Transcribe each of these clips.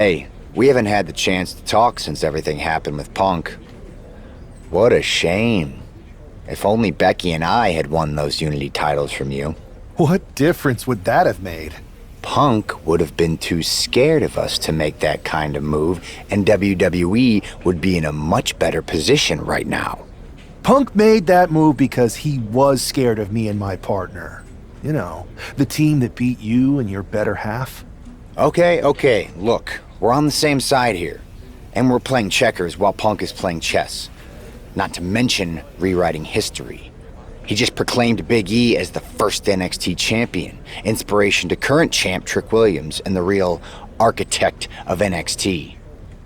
Hey, we haven't had the chance to talk since everything happened with Punk. What a shame. If only Becky and I had won those Unity titles from you. What difference would that have made? Punk would have been too scared of us to make that kind of move, and WWE would be in a much better position right now. Punk made that move because he was scared of me and my partner. You know, the team that beat you and your better half. Okay, look, we're on the same side here. And we're playing checkers while Punk is playing chess. Not to mention rewriting history. He just proclaimed Big E as the first NXT champion, inspiration to current champ Trick Williams and the real architect of NXT.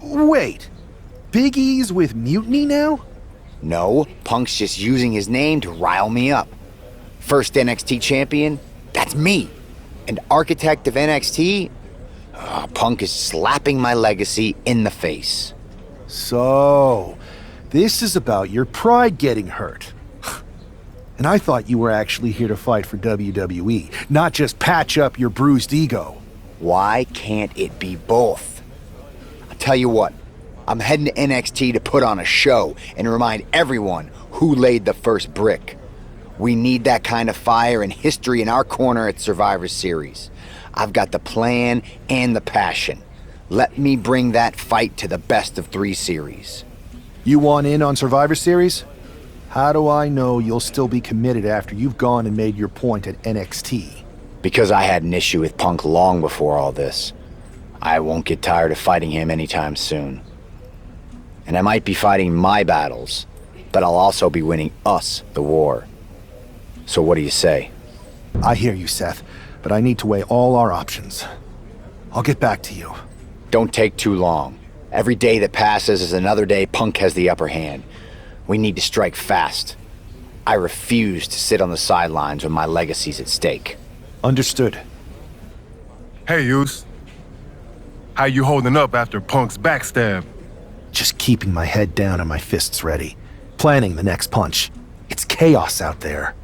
Wait, Big E's with Mutiny now? No, Punk's just using his name to rile me up. First NXT champion? That's me. And architect of NXT? Punk is slapping my legacy in the face. So, this is about your pride getting hurt. And I thought you were actually here to fight for WWE, not just patch up your bruised ego. Why can't it be both? I'll tell you what, I'm heading to NXT to put on a show and remind everyone who laid the first brick. We need that kind of fire and history in our corner at Survivor Series. I've got the plan and the passion. Let me bring that fight to the best of 3 series. You want in on Survivor Series? How do I know you'll still be committed after you've gone and made your point at NXT? Because I had an issue with Punk long before all this. I won't get tired of fighting him anytime soon. And I might be fighting my battles, but I'll also be winning us the war. So what do you say? I hear you, Seth, but I need to weigh all our options. I'll get back to you. Don't take too long. Every day that passes is another day Punk has the upper hand. We need to strike fast. I refuse to sit on the sidelines when my legacy's at stake. Understood. Hey, Yus. How you holding up after Punk's backstab? Just keeping my head down and my fists ready. Planning the next punch. It's chaos out there.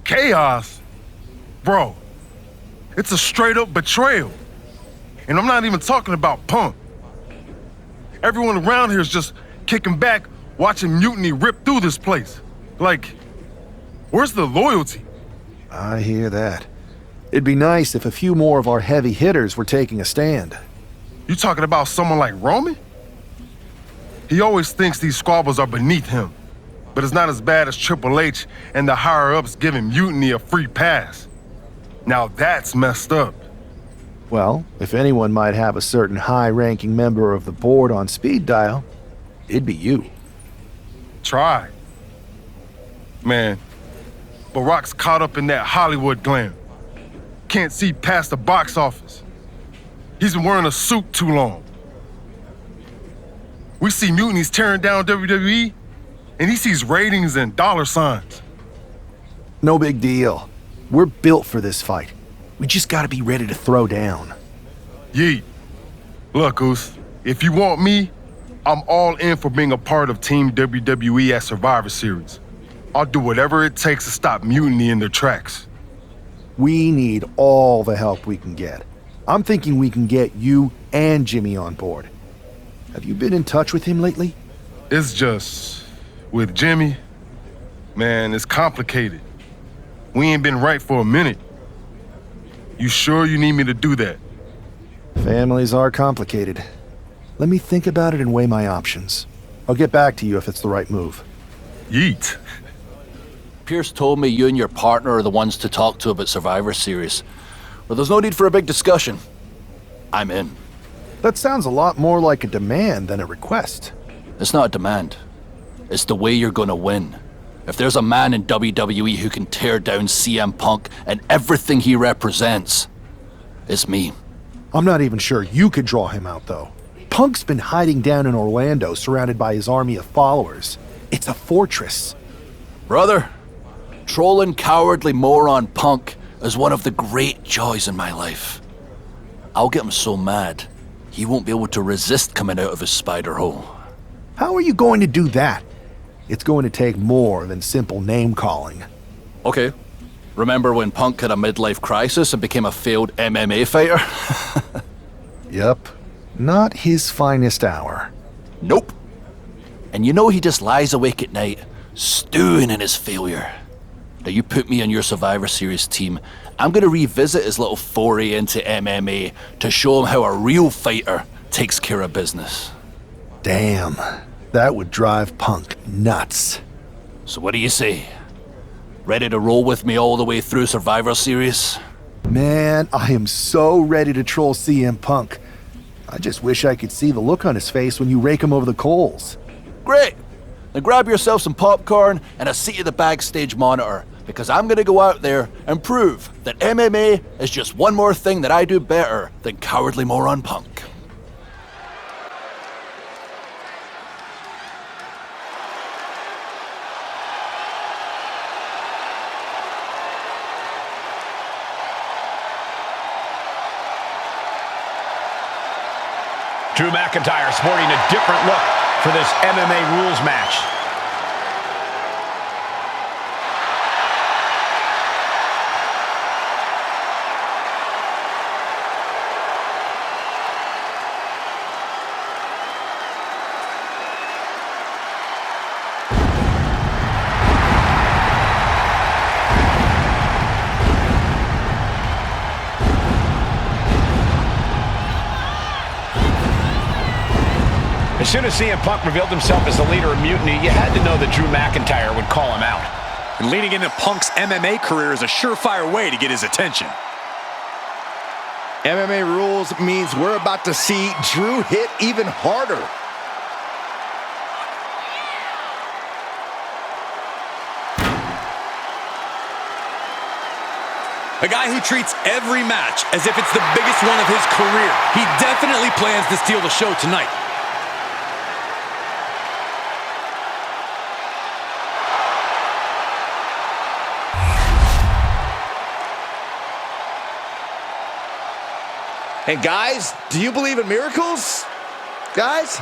Chaos? Bro, it's a straight-up betrayal. And I'm not even talking about Punk. Everyone around here is just kicking back, watching Mutiny rip through this place. Like, where's the loyalty? I hear that. It'd be nice if a few more of our heavy hitters were taking a stand. You talking about someone like Roman? He always thinks these squabbles are beneath him, but it's not as bad as Triple H and the higher-ups giving Mutiny a free pass. Now that's messed up. Well, if anyone might have a certain high-ranking member of the board on speed dial, it'd be you. Try. Man, Barack's caught up in that Hollywood glam. Can't see past the box office. He's been wearing a suit too long. We see Mutiny's tearing down WWE, and he sees ratings and dollar signs. No big deal. We're built for this fight. We just gotta be ready to throw down. Yeet. Look, Goose, if you want me, I'm all in for being a part of Team WWE at Survivor Series. I'll do whatever it takes to stop Mutiny in their tracks. We need all the help we can get. I'm thinking we can get you and Jimmy on board. Have you been in touch with him lately? It's just, with Jimmy, man, it's complicated. We ain't been right for a minute. You sure you need me to do that? Families are complicated. Let me think about it and weigh my options. I'll get back to you if it's the right move. Yeet. Pierce told me you and your partner are the ones to talk to about Survivor Series. Well, there's no need for a big discussion. I'm in. That sounds a lot more like a demand than a request. It's not a demand. It's the way you're gonna win. If there's a man in WWE who can tear down CM Punk and everything he represents, it's me. I'm not even sure you could draw him out, though. Punk's been hiding down in Orlando, surrounded by his army of followers. It's a fortress. Brother, trolling cowardly moron Punk is one of the great joys in my life. I'll get him so mad, he won't be able to resist coming out of his spider hole. How are you going to do that? It's going to take more than simple name-calling. Okay. Remember when Punk had a midlife crisis and became a failed MMA fighter? Yep. Not his finest hour. Nope. And you know he just lies awake at night, stewing in his failure. Now you put me on your Survivor Series team, I'm gonna revisit his little foray into MMA to show him how a real fighter takes care of business. Damn, that would drive Punk nuts. So what do you say? Ready to roll with me all the way through Survivor Series? Man, I am so ready to troll CM Punk. I just wish I could see the look on his face when you rake him over the coals. Great! Now grab yourself some popcorn and a seat at the backstage monitor, because I'm gonna go out there and prove that MMA is just one more thing that I do better than cowardly moron Punk. Drew McIntyre sporting a different look for this MMA rules match. As soon as CM Punk revealed himself as the leader of Mutiny, you had to know that Drew McIntyre would call him out. And leading into Punk's MMA career is a surefire way to get his attention. MMA rules means we're about to see Drew hit even harder. A guy who treats every match as if it's the biggest one of his career. He definitely plans to steal the show tonight. And guys, do you believe in miracles? Guys?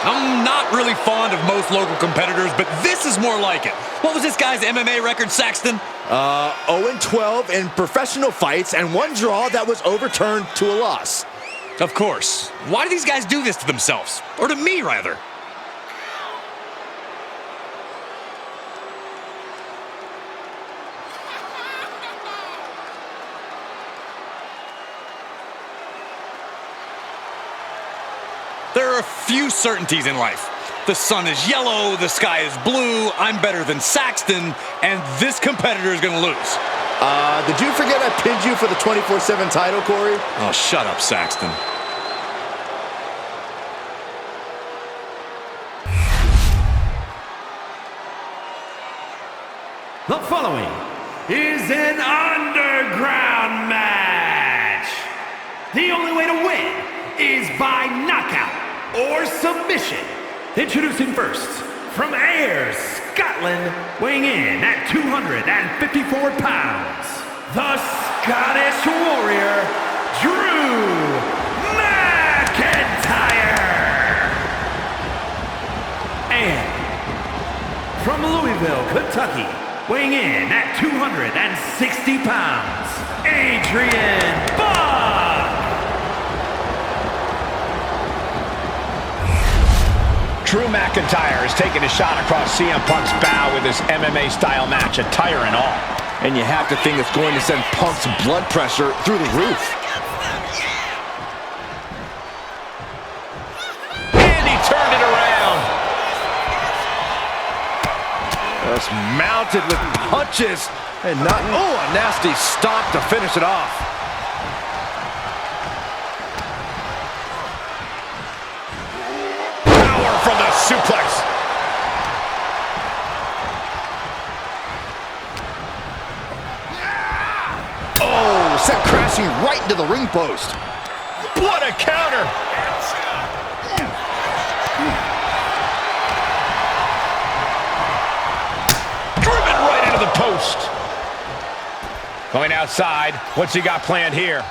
I'm not really fond of most local competitors, but this is more like it. What was this guy's MMA record, Saxton? 0-12 in professional fights and one draw that was overturned to a loss. Of course. Why do these guys do this to themselves? Or to me, rather? There are a few certainties in life. The sun is yellow, the sky is blue, I'm better than Saxton, and this competitor is gonna lose. Did you forget I pinned you for the 24/7 title, Corey? Oh, shut up, Saxton. The following is an underground match. The only way to win is by knockout or submission. Introducing first, from Ayr, Scotland, weighing in at 254 pounds, the Scottish Warrior, Drew McIntyre. And from Louisville, Kentucky, weighing in at 260 pounds, Adrian Buck. Drew McIntyre is taking a shot across CM Punk's bow with his MMA-style match, attire and all. And you have to think it's going to send Punk's blood pressure through the roof. And he turned it around. Just mounted with punches and not, a nasty stop to finish it off. From the suplex. Oh, sent crashing right into the ring post. What a counter. Driven right into the post. Going outside. What's he got planned here?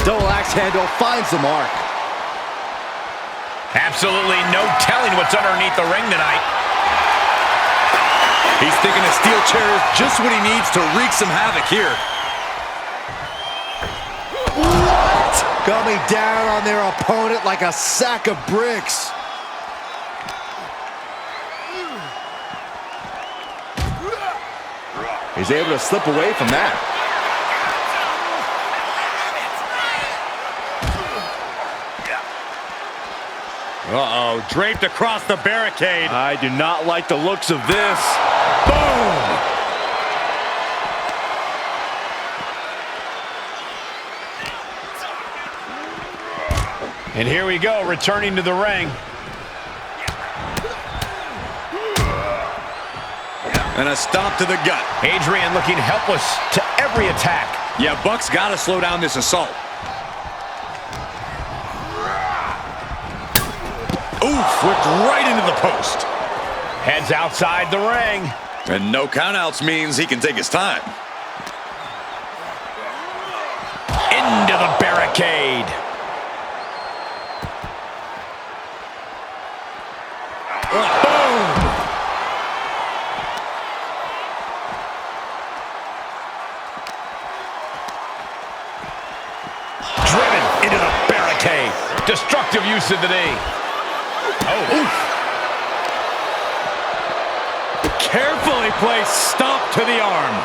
Double axe handle finds the mark. Absolutely no telling what's underneath the ring tonight. He's thinking a steel chair is just what he needs to wreak some havoc here. What? Coming down on their opponent like a sack of bricks. He's able to slip away from that. Uh-oh, draped across the barricade. I do not like the looks of this. Boom! And here we go, returning to the ring. And a stomp to the gut. Adrian looking helpless to every attack. Yeah, Buck's got to slow down this assault. Oof, whipped right into the post. Heads outside the ring. And no countouts means he can take his time. Into the barricade. Boom! Driven into the barricade. Destructive use of the knee. Oh, oof. Carefully placed stomp to the arm.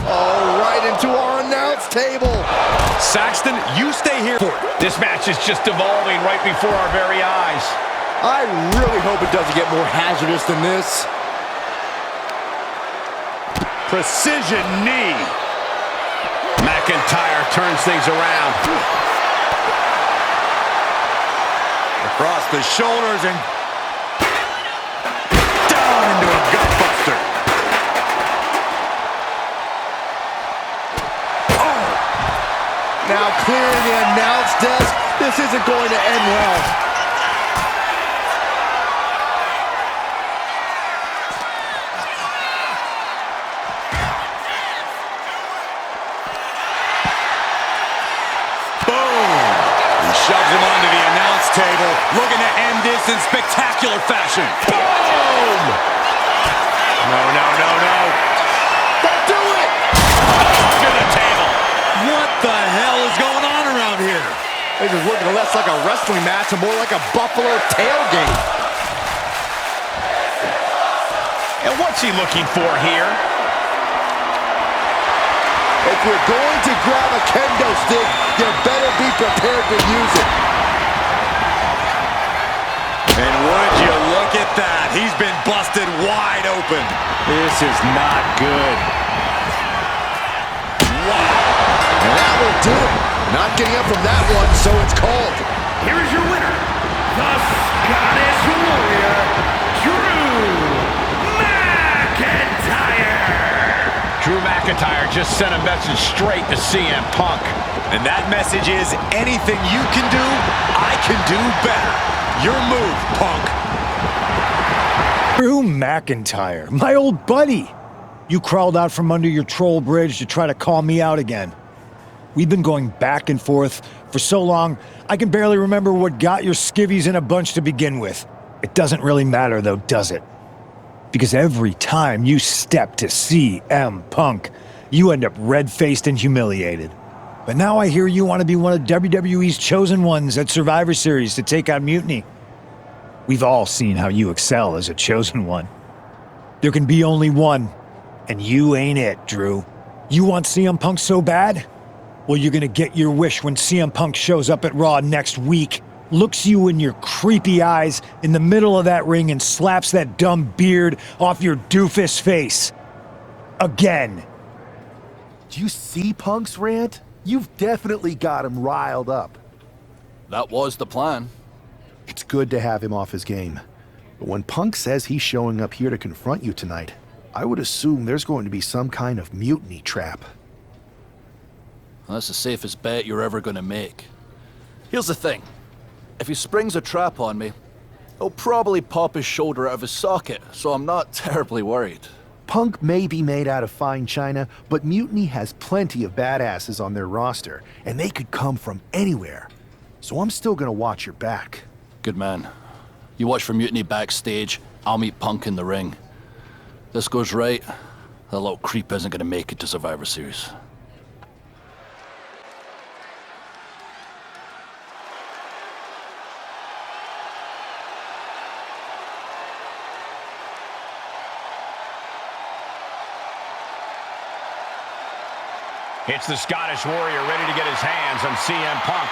Oh, right into our announce table. Saxton, you stay here for it. This match is just evolving right before our very eyes. I really hope it doesn't get more hazardous than this. Precision knee. McIntyre turns things around. Across the shoulders and down into a gutbuster. Oh! Now clearing the announce desk. This isn't going to end well. Shoves him onto the announce table, looking to end this in spectacular fashion. Boom! No, no, no, no. Don't do it! To the table. What the hell is going on around here? This is looking less like a wrestling match and more like a Buffalo tailgate. And what's he looking for here? If you're going to grab a kendo stick, you better be prepared to use it. And would you look at that? He's been busted wide open. This is not good. Wow. And that will do it. Not getting up from that one, so it's called. Here is your winner, the Scottish Warrior, Drew McIntyre. Drew McIntyre just sent a message straight to CM Punk. And that message is, anything you can do, I can do better. Your move, Punk. Drew McIntyre, my old buddy. You crawled out from under your troll bridge to try to call me out again. We've been going back and forth for so long, I can barely remember what got your skivvies in a bunch to begin with. It doesn't really matter though, does it? Because every time you step to CM Punk, you end up red-faced and humiliated. But now I hear you want to be one of WWE's chosen ones at Survivor Series to take on Mutiny. We've all seen how you excel as a chosen one. There can be only one, and you ain't it, Drew. You want CM Punk so bad? Well, you're gonna get your wish when CM Punk shows up at Raw next week, looks you in your creepy eyes in the middle of that ring and slaps that dumb beard off your doofus face. Again. Do you see Punk's rant? You've definitely got him riled up. That was the plan. It's good to have him off his game. But when Punk says he's showing up here to confront you tonight, I would assume there's going to be some kind of mutiny trap. That's the safest bet you're ever gonna make. Here's the thing. If he springs a trap on me, he'll probably pop his shoulder out of his socket, so I'm not terribly worried. Punk may be made out of fine china, but Mutiny has plenty of badasses on their roster, and they could come from anywhere. So I'm still gonna watch your back. Good man. You watch for Mutiny backstage, I'll meet Punk in the ring. This goes right, that little creep isn't gonna make it to Survivor Series. It's the Scottish Warrior ready to get his hands on CM Punk.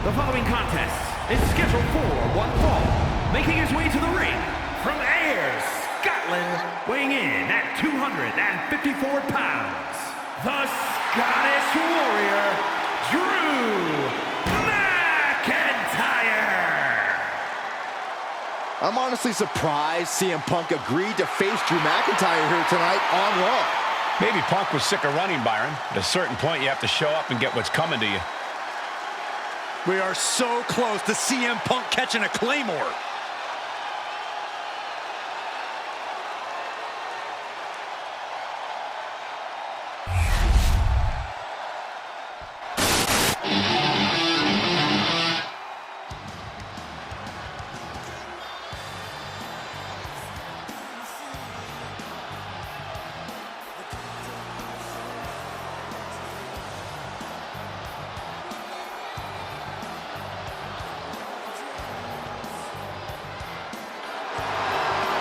The following contest is scheduled for one fall. Making his way to the ring from Ayr, Scotland, weighing in at 254 pounds, the Scottish Warrior, Drew McIntyre. I'm honestly surprised CM Punk agreed to face Drew McIntyre here tonight on Raw. Maybe Punk was sick of running, Byron. At a certain point, you have to show up and get what's coming to you. We are so close to CM Punk catching a Claymore.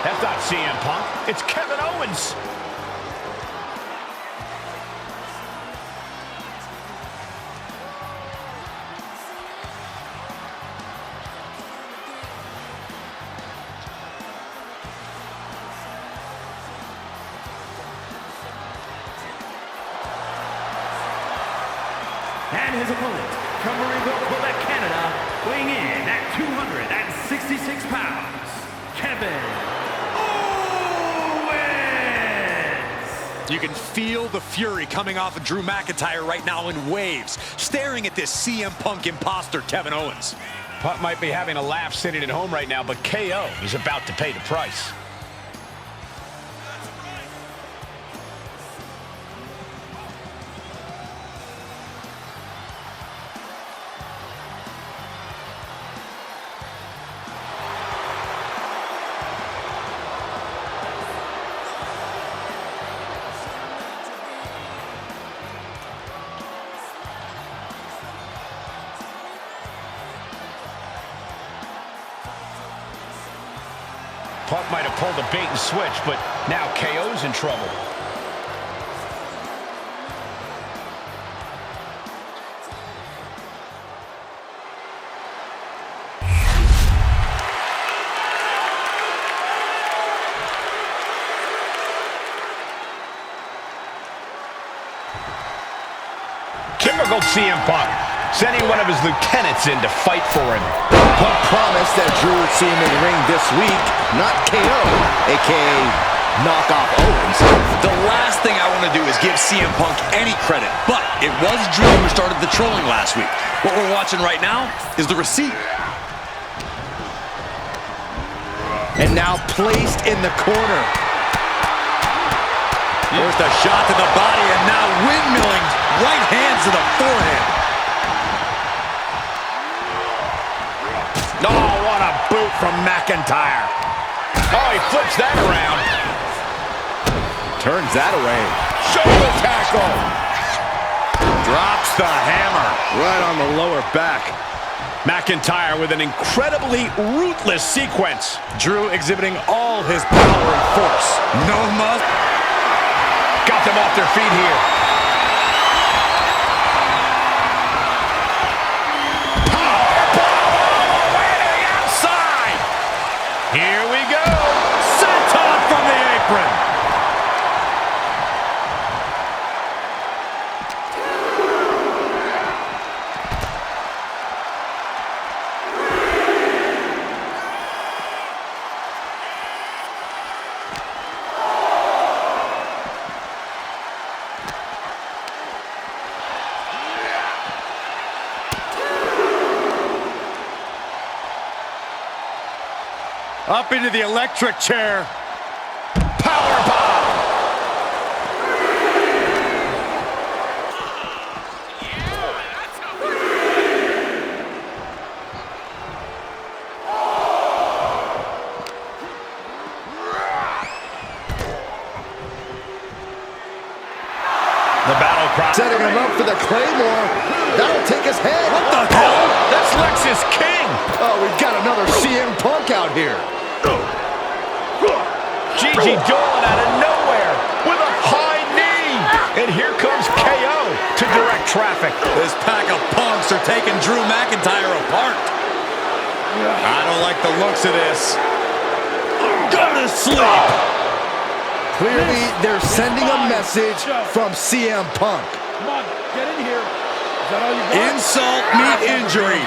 That's not CM Punk. It's Kevin Owens. And his opponent from Marieville, Quebec, Canada, weighing in at 266 pounds, Kevin Owens! You can feel the fury coming off of Drew McIntyre right now in waves, staring at this CM Punk imposter, Kevin Owens. Punk might be having a laugh sitting at home right now, but KO is about to pay the price. Punk might have pulled a bait and switch, but now KO's in trouble. Typical CM Punk, sending one of his lieutenants in to fight for him. Punk promised that Drew would see him in the ring this week, not KO, a.k.a. knock off Owens. The last thing I want to do is give CM Punk any credit, but it was Drew who started the trolling last week. What we're watching right now is the receipt. And now placed in the corner. First a shot to the body, and now windmilling right hands to the forehand. Oh, what a boot from McIntyre. Oh, he flips that around. Turns that away. Shoulder tackle. Drops the hammer right on the lower back. McIntyre with an incredibly ruthless sequence. Drew exhibiting all his power and force. No must. Got them off their feet here. Here we go. Senton from the apron. Up into the electric chair. Powerbomb. The battle cry. Setting him up for the Claymore. That'll take his head. What the hell? That's Lexus King. Oh, we've got another CM Punk out here. Gigi Dolan out of nowhere with a high knee. And here comes KO to direct traffic. This pack of punks are taking Drew McIntyre apart. I don't like the looks of this. Go to sleep. Clearly, they're sending a message from CM Punk. Come on, get in here. Is that all you got? Insult meet injury.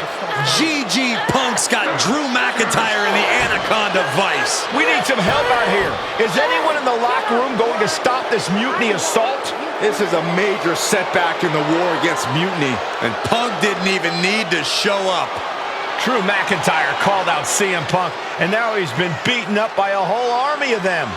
GG Punk's got Drew McIntyre in the Anaconda Vice. We need some help out here. Is anyone in the locker room going to stop this mutiny assault? This is a major setback in the war against Mutiny. And Punk didn't even need to show up. Drew McIntyre called out CM Punk, and now he's been beaten up by a whole army of them.